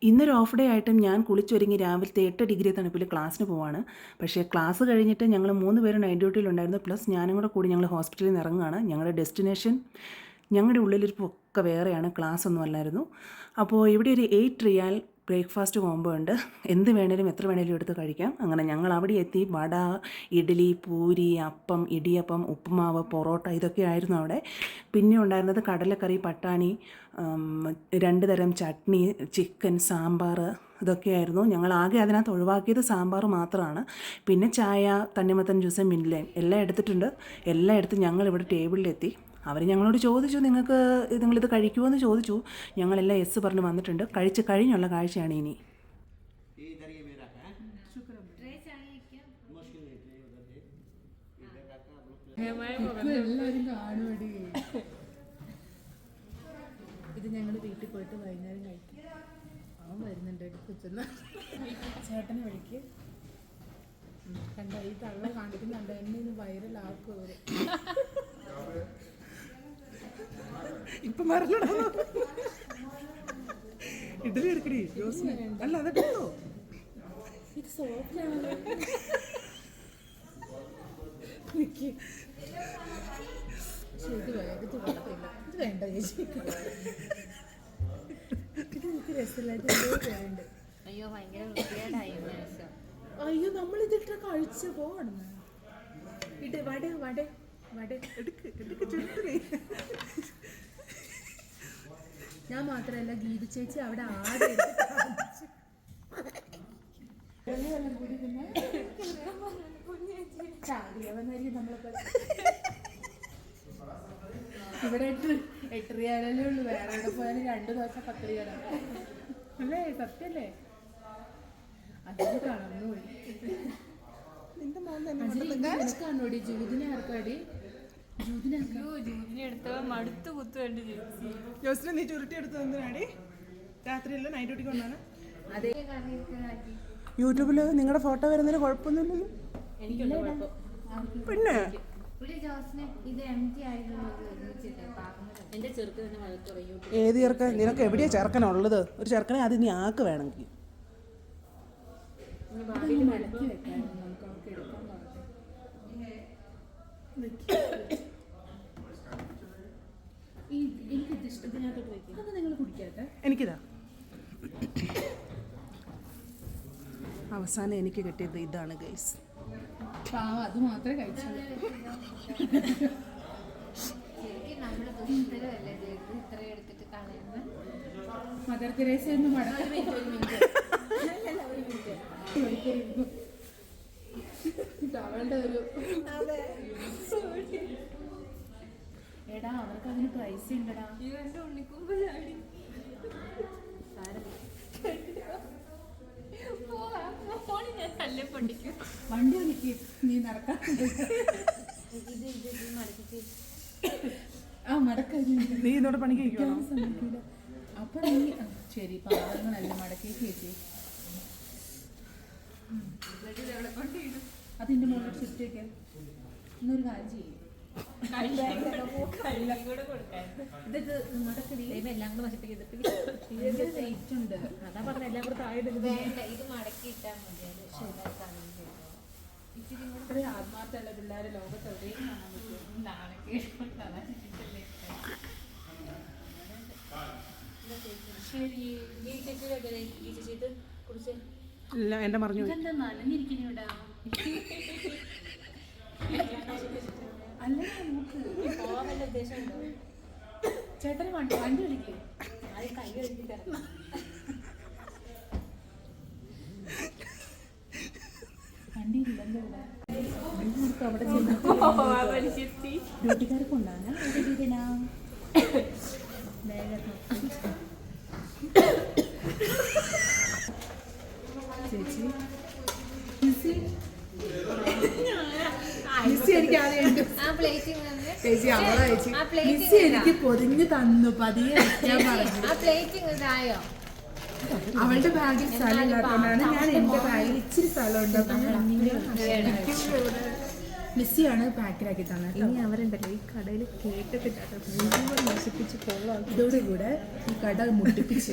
ഇന്നൊരു off day ആയിട്ടും ഞാൻ കുളിച്ചൊരുങ്ങി രാവിലത്തെ 8 ഡിഗ്രി തണുപ്പിൽ ക്ലാസ്സിന് പോവാണ്. പക്ഷേ ക്ലാസ് കഴിഞ്ഞിട്ട് ഞങ്ങൾ 3 പേരും നൈറ്റ് ഡ്യൂട്ടിയിലുണ്ടായിരുന്നു. പ്ലസ് ഞാനും കൂടി ഞങ്ങൾ ഹോസ്പിറ്റലിൽ നിന്ന് ഇറങ്ങുകയാണ്. ഞങ്ങളുടെ ഡെസ്റ്റിനേഷൻ ഞങ്ങളുടെ ഉള്ളിലിരിപ്പൊക്കെ വേറെയാണ്, ക്ലാസ് ഒന്നും അല്ലായിരുന്നു. അപ്പോൾ ഇവിടെ ഒരു 8 റിയാൽ ബ്രേക്ക്ഫാസ്റ്റ് കോംബോ ഉണ്ട്. എന്ത് വേണേലും എത്ര വേണേലും എടുത്ത് കഴിക്കാം. അങ്ങനെ ഞങ്ങൾ അവിടെ എത്തി. വട, ഇഡ്ഡലി, പൂരി, അപ്പം, ഇടിയപ്പം, ഉപ്പുമാവ്, പൊറോട്ട ഇതൊക്കെ ആയിരുന്നു അവിടെ. പിന്നെ ഉണ്ടായിരുന്നത് കടലക്കറി, പട്ടാണി, 2 തരം ചട്നി, ചിക്കൻ, സാമ്പാർ ഇതൊക്കെയായിരുന്നു. ഞങ്ങൾ ആകെ അതിനകത്ത് ഒഴിവാക്കിയത് സാമ്പാർ മാത്രമാണ്. പിന്നെ ചായ, തണ്ണിമത്തൻ ജ്യൂസ്, മിൻലൈൻ എല്ലാം എടുത്തിട്ടുണ്ട്. എല്ലാം എടുത്ത് ഞങ്ങളിവിടെ ടേബിളിലെത്തി. അവർ ഞങ്ങളോട് ചോദിച്ചു, നിങ്ങളിത് കഴിക്കുമോ എന്ന് ചോദിച്ചു. ഞങ്ങളെല്ലാം എസ് പറഞ്ഞ് വന്നിട്ടുണ്ട്. കഴിച്ച് കഴിഞ്ഞുള്ള കാഴ്ചയാണ് ഇനി. ഇത് ഞങ്ങൾ വീട്ടിൽ പോയിട്ട് വൈകുന്നേരം കഴിക്കും. അവൻ വരുന്നുണ്ട് കൊച്ചുന്ന ചേട്ടനെ വിളിക്ക്. കണ്ട ഈ തള്ള കാണിക്കുന്നുണ്ട്, എന്നെ ഇന്ന് വൈറലാക്കും അവര്. ഇപ്പം മറന്നോ ഇഡലി എടുക്കടി. അല്ല അതെടുത്തോ, ഇത് സോഫ്റ്റാണല്ലോ. ഇത് വേഗത്തിൽ കുഴപ്പമില്ല, ഇത് വേണ്ട ചേച്ചി. ഇത് എനിക്ക് രസമില്ലായിട്ട് എന്തോ പേരുണ്ട്. അയ്യോ ഭയങ്കര വൃത്തികേടായി. അയ്യോ നമ്മളിതിട്ട കഴിച്ച് പോകണം. ഇട്ട് വട വട വട ഞാൻ മാത്രമല്ല, ഗീത ചേച്ചി അവിടെ ആടെ ഇവിടെ 8 റിയാലല്ലേ ഉള്ളൂ. വേറെ എവിടെ പോയാലും 2 ദിവസം 10 റിയാലാണ് അല്ലേ? സത്യല്ലേ? അതിന് കളർന്നു പോയി. കാണോടി ജൂതിനെ ആർക്കാടി? ജോസിനെ നീ ചുരുട്ടി എടുത്ത് എന്തിനാടി? രാത്രിയല്ല നൈറ്റ് ഡ്യൂട്ടിക്ക് കൊണ്ടാണ്. അതെ, യൂട്യൂബിൽ നിങ്ങളുടെ ഫോട്ടോ വരുന്നതിന് കുഴപ്പമൊന്നുമില്ലല്ലോ. പിന്നെ ഏത് ചെറുക്കൻ? നിനക്ക് എവിടെയാ ചെറുക്കനുള്ളത്? ഒരു ചെറുക്കനെ അത് നീ ആക്ക് വേണമെങ്കിൽ. മടക്കി വെക്കാൻ നമുക്ക് അവർക്ക് എടുക്കാൻ എനിക്കിത് ഇഷ്ടത്തിനകത്തോട്ട് വയ്ക്കും. അത് നിങ്ങൾ കുടിക്കാട്ടെ. എനിക്കിതാ അവസാനം എനിക്ക് കിട്ടിയത് ഇതാണ് ഗൈസ്. പാവം, അത് മാത്രമേ കഴിച്ചുള്ളൂ. മദർ തെരേസ എന്ന് അവളുടെ ഒരു എടാ, അവർക്ക് അതിന് പ്രൈസ് ഉണ്ടടാ. വണ്ടി വിളിക്ക്, നീ നടക്കാൻ. ആ മടക്ക നീ ഇന്നോട് പണിക്ക് സമ്മതിക്കില്ല. അപ്പൊ നീ ശരി, പാവങ്ങളല്ല മടക്കേക്ക് ചേച്ചി. അതിന്റെ മുകളിൽ ഷിഫ്റ്റ് വയ്ക്കാം. ഇന്നൊരു കാര്യം ചെയ്യും, എല്ലാം കൂടെ നശിപ്പിക്കുന്നുണ്ട്. അതാ പറഞ്ഞ എല്ലാം കൂടെ താഴെ ഇത് മടക്കി ഇട്ടാൽ മതി. ഇത്രയും ആത്മാർത്ഥമുള്ള പിള്ളേരെ ലോകത്തെവിടെയും കാണാൻ പറ്റും. ഇല്ല, എന്റെ മറിഞ്ഞു. ഇതെന്താ നനഞ്ഞിരിക്കുന്നുണ്ടാ? അല്ല നമുക്ക് പോവാൻ വല്ല ഉദ്ദേശം ഉണ്ടോ? ചേട്ടന് വണ്ടി വിളിക്കേ. അത് കൈ കഴുകിട്ട് വണ്ടി ഇല്ലല്ലോ അവിടെ ഡ്യൂട്ടിക്കാരെ കൊണ്ടാണ് ചേച്ചി. ചേച്ചി എനിക്ക് പൊതിഞ്ഞ് തന്നു. പതിയെ അവളുടെ ബാഗിൽ സ്ഥലം ഇല്ലാത്തതുകൊണ്ടാണ് ഞാൻ എന്റെ ബാഗിൽ ഇച്ചിരി സ്ഥലം ഉണ്ട്. മിസ്സിയാണ് പാക്കിലാക്കി തന്നത്. ഇനി അവരുണ്ടല്ലോ ഈ കടയിൽ കേട്ടിട്ട് മുഴുവൻ നശിപ്പിച്ച് കൊള്ളാം. ഇതോടുകൂടെ ഈ കട മുട്ടിപ്പിച്ച്